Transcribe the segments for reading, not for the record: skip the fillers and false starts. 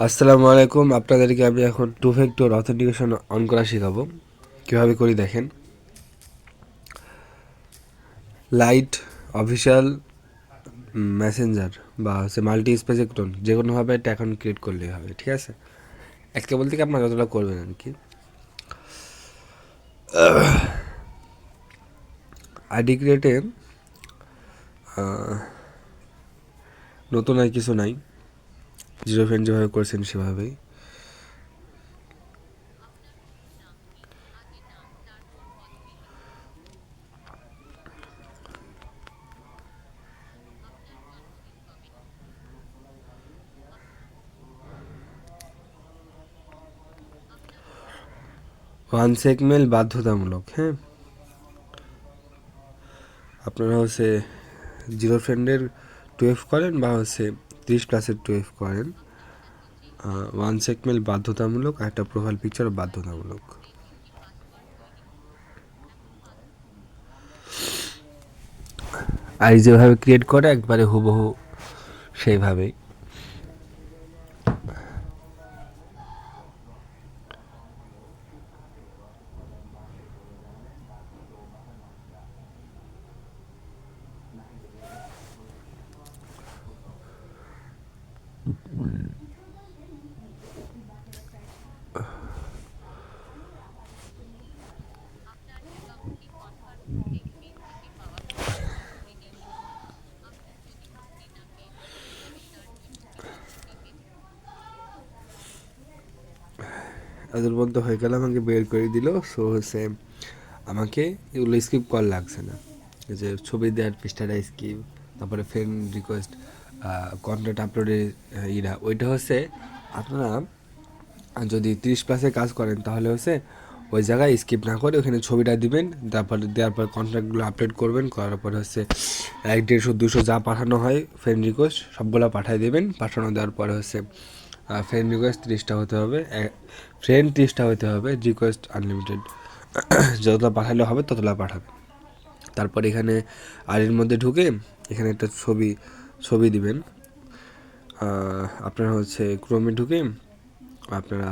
আসসালামু আলাইকুম। আপনাদেরকে আমি এখন টু ফ্যাক্টর অথেন্টিকেশন অন করা শেখাবো। কীভাবে করি দেখেন। লাইট, অফিসিয়াল, মেসেঞ্জার বা হচ্ছে মাল্টি স্পেস একটন যে কোনোভাবে একটা অ্যাকাউন্ট ক্রিয়েট করলেই হবে, ঠিক আছে। আজকে বলতে কি আপনারা যতটা করবেন আর কি। আইডি ক্রিয়েটে নতুন আর কিছু নাই, জিরো ফ্রেন্ড যেভাবে করছেন সেভাবেই। ওয়ান সেগমেল বাধ্যতামূলক, হ্যাঁ। আপনারা হচ্ছে জিরো ফ্রেন্ডের 12 করেন বা হচ্ছে 30+-এর 12 করেন, ওয়ান সেগমেল বাধ্যতামূলক, আর একটা প্রোফাইল পিকচার বাধ্যতামূলক। আর যেভাবে ক্রিয়েট করে একবারে হুবহু সেইভাবেই। এদের মধ্যে হয়ে গেলে আমাকে বের করে দিল। সো হচ্ছে আমাকে এগুলো স্কিপ করা লাগছে না। এই যে ছবি দেওয়ার পৃষ্ঠাটা স্কিপ, তারপরে ফ্রেন্ড রিকোয়েস্ট, কন্টেন্ট আপলোডের ইরা, ওইটা হচ্ছে আপনারা যদি 30+-এ কাজ করেন তাহলে হচ্ছে ওই জায়গায় স্কিপ না করে ওখানে ছবিটা দিবেন, তারপরে দেওয়ার পর কন্ট্যাক্টগুলো আপলোড করবেন, করার পরে হচ্ছে 100, 150, 200 যা পাঠানো হয় ফ্রেন্ড রিকোয়েস্ট সবগুলো পাঠিয়ে দেবেন। পাঠানো দেওয়ার পরে হচ্ছে ফ্রেন্ড রিকোয়েস্ট 30টা হতে হবে, ফ্রেন্ড 30টা হতে হবে, রিকোয়েস্ট আনলিমিটেড। যতটা পাঠালে হবে ততটা পাঠাবে। তারপর এখানে আইডির মধ্যে ঢুকে এখানে একটা ছবি দিবেন। আপনারা হচ্ছে ক্রোমে ঢুকে আপনারা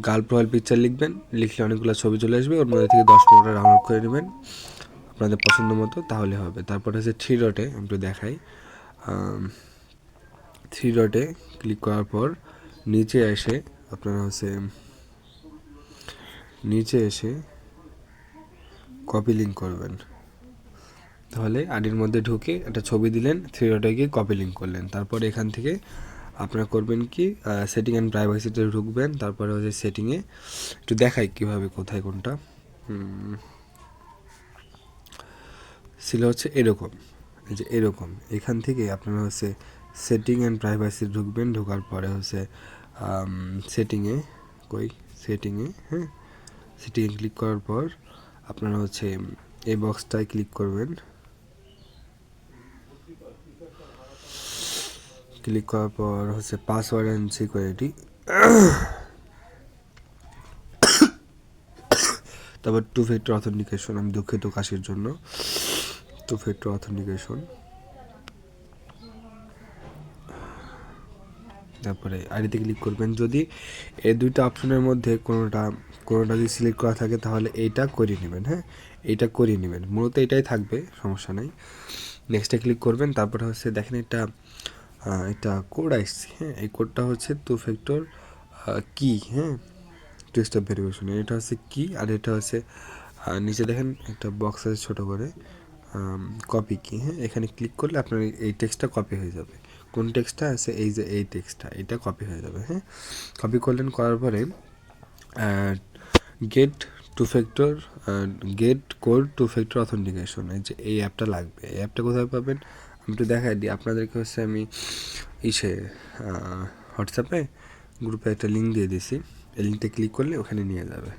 গার্ল প্রোফাইল পিকচার লিখবেন, লিখলে অনেকগুলো ছবি চলে আসবে, ওর মধ্যে থেকে 10-15টা ডাউনলোড করে নেবেন আপনাদের পছন্দ মতো, তাহলে হবে। তারপর হচ্ছে 3 ডটে একটু দেখাই, 3 ডটে ক্লিক করার পর নিচে এসে আপনারা হচ্ছে কপি লিঙ্ক করবেন। তাহলে আইডির মধ্যে ঢুকে একটা ছবি দিলেন, 3 ডটে গিয়ে কপি লিঙ্ক করলেন। তারপর এখান থেকে আপনারা করবেন কি, সেটিং অ্যান্ড প্রাইভেসিতে ঢুকবেন। তারপরে হচ্ছে সেটিংয়ে একটু দেখাই কীভাবে কোথায় কোনটা ছিল, হচ্ছে এরকম। এই যে এরকম, এখান থেকে আপনারা হচ্ছে সেটিং অ্যান্ড প্রাইভেসি ঢুকবেন। ঢোকার পরে হচ্ছে সেটিংয়ে হ্যাঁ, সেটিংয়ে ক্লিক করার পর আপনারা হচ্ছে এই বক্সটায় ক্লিক করবেন। ক্লিক করার পর হচ্ছে পাসওয়ার্ড অ্যান্ড সিকিউরিটি, তারপর টু ফ্যাক্টর অথেন্টিকেশন। আমি দুঃখিত কাশির জন্য। টু ফ্যাক্টর অথেন্টিকেশন, তারপরে আইডিতে ক্লিক করবেন। যদি এই দুইটা অপশনের মধ্যে কোনোটা যদি সিলেক্ট করা থাকে তাহলে এইটা করিয়ে নেবেন, হ্যাঁ, এইটা করিয়ে নেবেন। মূলত এটাই থাকবে, সমস্যা নাই। নেক্সটে ক্লিক করবেন। তারপরে হচ্ছে দেখেন এটা কোড আসছে, হ্যাঁ, এই কোডটা হচ্ছে টু ফ্যাক্টর কি, হ্যাঁ, টু স্টেপ ভেরিফিকেশন। এটা হচ্ছে কি, আর এটা হচ্ছে নিচে দেখেন একটা বক্স আছে ছোটো করে, কপি কি, হ্যাঁ, এখানে ক্লিক করলে আপনার এই টেক্সটটা কপি হয়ে যাবে। কোন টেক্সটটা আছে, এই যে এই টেক্সটটা, এটা কপি হয়ে যাবে, হ্যাঁ। কপি করলেন, করার পরে get two factor get code two factor authentication, এই যে এই অ্যাপটা লাগবে। এই অ্যাপটা কোথায় পাবেন আমি একটু দেখাই দিই আপনাদেরকে। হচ্ছে আমি হোয়াটসঅ্যাপে গ্রুপে একটা লিঙ্ক দিয়ে দিছি, এই লিঙ্কটা ক্লিক করলে ওখানে নিয়ে যাবে।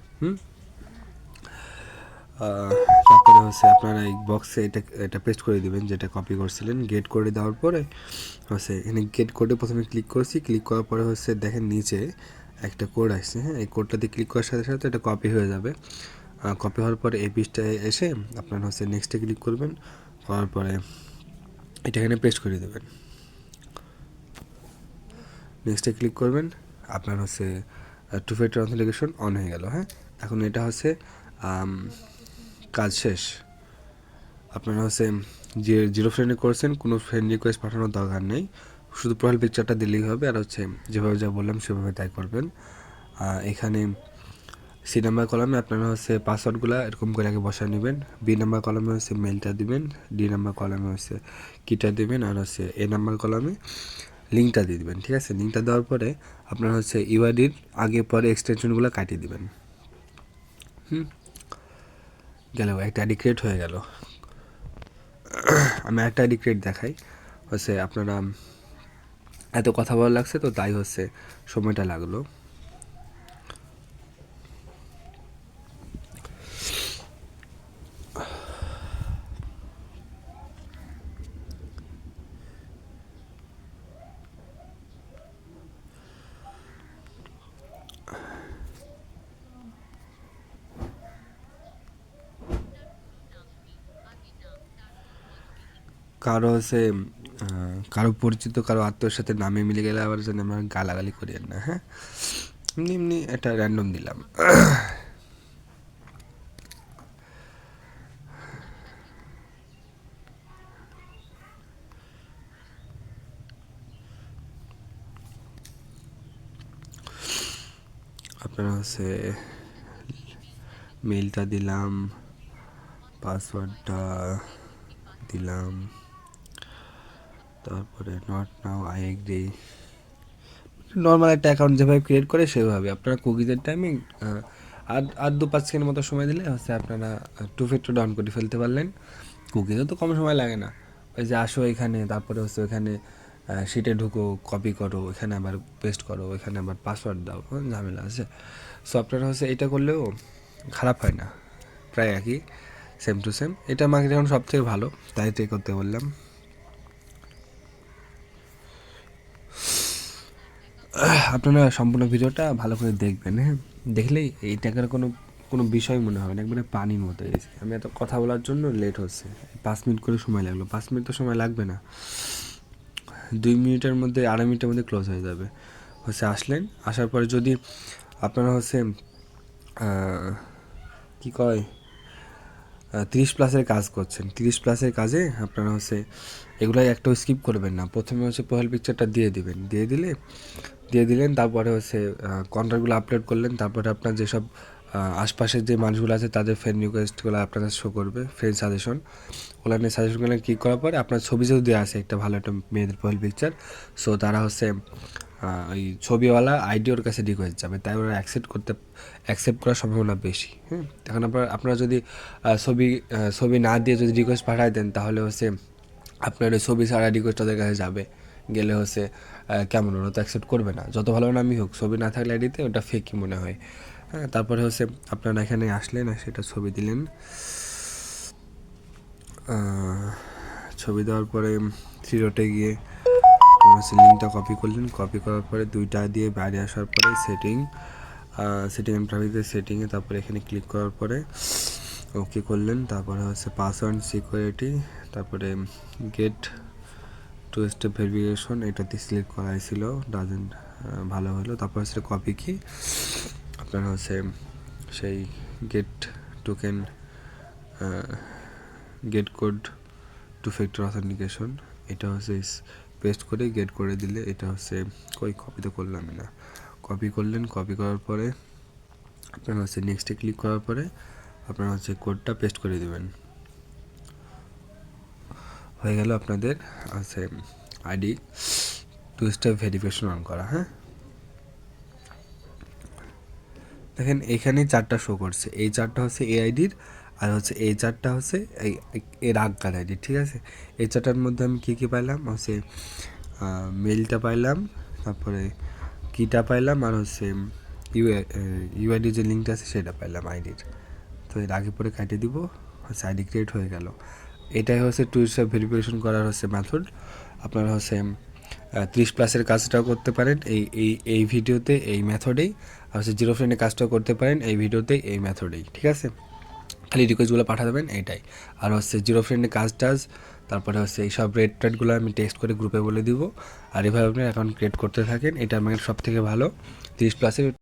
তারপরে হচ্ছে আপনারা এই বক্সে এটা পেস্ট করে দেবেন যেটা কপি করছিলেন। গেট করে দেওয়ার পরে হচ্ছে এখানে গেট কোডে প্রথমে ক্লিক করছি। ক্লিক করার পরে হচ্ছে দেখেন নিচে একটা কোড আসছে, হ্যাঁ, এই কোডটাতে ক্লিক করার সাথে সাথে এটা কপি হয়ে যাবে। কপি হওয়ার পরে এই পেজটায় এসে আপনারা হচ্ছে নেক্সটে ক্লিক করবেন। করার পরে এটা এখানে পেস্ট করে দেবেন। নেক্সটে ক্লিক করবেন, আপনার হচ্ছে টু ফ্যাক্টর অথেন্টিকেশন অন হয়ে গেল। হ্যাঁ, এখন এটা হচ্ছে কাজ শেষ। আপনারা হচ্ছে যে জিরো ফ্রেন্ডে করছেন, কোনো ফ্রেন্ড রিকোয়েস্ট পাঠানোর দরকার নেই, শুধু প্রোফাইল পিকচারটা দিলেই হবে। আর হচ্ছে যেভাবে যা বললাম সেভাবে তাই করবেন। এখানে সি নাম্বার কলামে আপনারা হচ্ছে পাসওয়ার্ডগুলো এরকম করে আগে বসায় নেবেন। বি নাম্বার কলামে হচ্ছে মেলটা দিবেন, ডি নাম্বার কলামে হচ্ছে কিটা দিবেন, আর হচ্ছে এ নাম্বার কলামে লিঙ্কটা দিয়ে দেবেন। ঠিক আছে, লিঙ্কটা দেওয়ার পরে আপনারা হচ্ছে ইউআইডির আগে পরে এক্সটেনশনগুলো কাটিয়ে দেবেন। গেল, একটা আইডি ক্রিয়েট হয়ে গেল। আমি একটা আইডি ক্রিয়েট দেখাই। হচ্ছে আপনারা এত কথা বলা লাগছে তো তাই হচ্ছে সময়টা লাগলো। কারো হচ্ছে কারো পরিচিত কারো আত্মীয়র সাথে নামে মিলে গেলে আবার যেন আমার গালাগালি করিয়েন না। হ্যাঁ, এমনি এমনি একটা র্যান্ডম দিলাম। আপনারা হচ্ছে মেলটা দিলাম, পাসওয়ার্ডটা দিলাম, তারপরে not now I agree. Normal একটা অ্যাকাউন্ট যেভাবে ক্রিয়েট করে সেভাবে আপনারা কুকিজের টাইমিং আর 2-5 সেকেন্ড মতো সময় দিলে হচ্ছে আপনারা টু ফ্যাক্টর ডাউন করে ফেলতে পারলেন। কুকিজে তো কম সময় লাগে না, ওই যে আসো এখানে, তারপরে হচ্ছে ওখানে শিটে ঢুকো, কপি করো, এখানে আবার পেস্ট করো, এখানে আবার পাসওয়ার্ড দাও, ঝামেলা আছে। সো আপনারা হচ্ছে এটা করলেও খারাপ হয় না, প্রায় একই, সেম টু সেম। এটা আমাকে এখন সব থেকে ভালো, তাই ট্রাই করতে বললাম। আপনারা সম্পূর্ণ ভিডিওটা ভালো করে দেখবেন। হ্যাঁ, দেখলেই এই টাকার কোনো কোনো বিষয় মনে হবে না, একবারে পানির মতো এসে। আমি এত কথা বলার জন্য লেট হচ্ছে, 5 মিনিট করে সময় লাগলো। 5 মিনিট তো সময় লাগবে না, 2 মিনিটের মধ্যে, 2.5 মিনিটের মধ্যে ক্লোজ হয়ে যাবে। হচ্ছে আসলেন, আসার পরে যদি আপনারা হচ্ছে কী কয় 30+ কাজ করছেন, 30+ কাজে আপনারা হচ্ছে এগুলাই একটাও স্কিপ করবেন না। প্রথমে হচ্ছে প্রোফাইল পিকচারটা দিয়ে দিবেন, দিয়ে দিলেন, তারপরে হচ্ছে কন্ট্রাক্টগুলো আপলোড করলেন, তারপরে আপনার যেসব আশপাশের যে মানুষগুলো আছে তাদের ফ্রেন্ড রিকোয়েস্টগুলো আপনাদের শো করবে, ফ্রেন্ড সাজেশন, ওগুলো নিয়ে সাজেশনগুলো ক্লিক করার পরে আপনার ছবি যেহেতু দেওয়া আছে একটা ভালো একটা মেয়েদের প্রোফাইল পিকচার, সো তারা হচ্ছে ওই ছবিওয়ালা আইডি ওর কাছে রিকোয়েস্ট যাবে, তাই ওরা অ্যাকসেপ্ট করার সম্ভাবনা বেশি। হ্যাঁ, এখন আপনারা যদি ছবি না দিয়ে যদি রিকোয়েস্ট পাঠায় দেন, তাহলে হচ্ছে আপনার ওই ছবি ছাড়া রিকোয়েস্ট তাদের কাছে যাবে, গেলে হচ্ছে কেমন, ওরা তো অ্যাকসেপ্ট করবে না, যত ভালো নামই হোক, ছবি না থাকলে আইডিতে ওটা ফেকই মনে হয়। হ্যাঁ, তারপরে হচ্ছে আপনারা এখানে আসলেন, আর সেটা ছবি দিলেন। ছবি দেওয়ার পরে 3 ডটে গিয়ে হচ্ছে লিঙ্কটা কপি করলেন, কপি করার পরে 2টা দিয়ে বাইরে আসার পরে সেটিং অ্যান্ড প্রাইভেসি সেটিংয়ে, তারপরে এখানে ক্লিক করার পরে ওকে করলেন, তারপরে হচ্ছে পাসওয়ার্ড সিকিউরিটি, তারপরে গেট 2 স্টেপ ভেরিফিকেশন, এটাতে সিলেক্ট করা হয়েছিল, ডাজেন্ট ভালো হলো। তারপর হচ্ছে কপি কি আপনারা হচ্ছে সেই get token get code two factor authentication, এটা হচ্ছে পেস্ট করে গেট করে দিলে, এটা হচ্ছে কপি তো করলাম না, কপি করলেন, কপি করার পরে আপনারা হচ্ছে নেক্সটে ক্লিক করার পরে আপনারা হচ্ছে কোডটা পেস্ট করে দেবেন। হয়ে গেল আপনাদের আছে আইডি 2 স্টেপ ভেরিফিকেশন অন করা। হ্যাঁ, দেখেন এখানে 4টা শো করছে, এই 4টা হচ্ছে এই আইডির, আর হচ্ছে এই 4টা হচ্ছে এর আগকার আইডি। ঠিক আছে, এই 4টার মধ্যে আমি কী কী পাইলাম, হচ্ছে মেলটা পাইলাম, তারপরে কিটা পাইলাম, আর হচ্ছে ইউআইডি যে লিঙ্কটা আছে সেটা পাইলাম আইডির। তো এর আগে পরে কাটিয়ে দিব, হচ্ছে আইডি ক্রিয়েট হয়ে গেল। এটাই হচ্ছে 2 স্টেপ ভেরিফিকেশন করার হচ্ছে মেথড। আপনারা হচ্ছে 30+ কাজটাও করতে পারেন এই ভিডিওতে, এই মেথডেই, আর হচ্ছে জিরো ফ্রেন্ডের কাজটাও করতে পারেন এই ভিডিওতে, এই মেথডেই। ঠিক আছে, খালি রিকোয়েস্টগুলো পাঠা দেবেন এইটাই। আর হচ্ছে জিরো ফ্রেন্ডে কাজ টাজ, তারপরে হচ্ছে এইসব রেট টেটগুলো আমি টেক্সট করে গ্রুপে বলে দিব। আর এভাবে আপনি অ্যাকাউন্ট ক্রিয়েট করতে থাকেন, এটা আমার সব থেকে ভালো 30+এর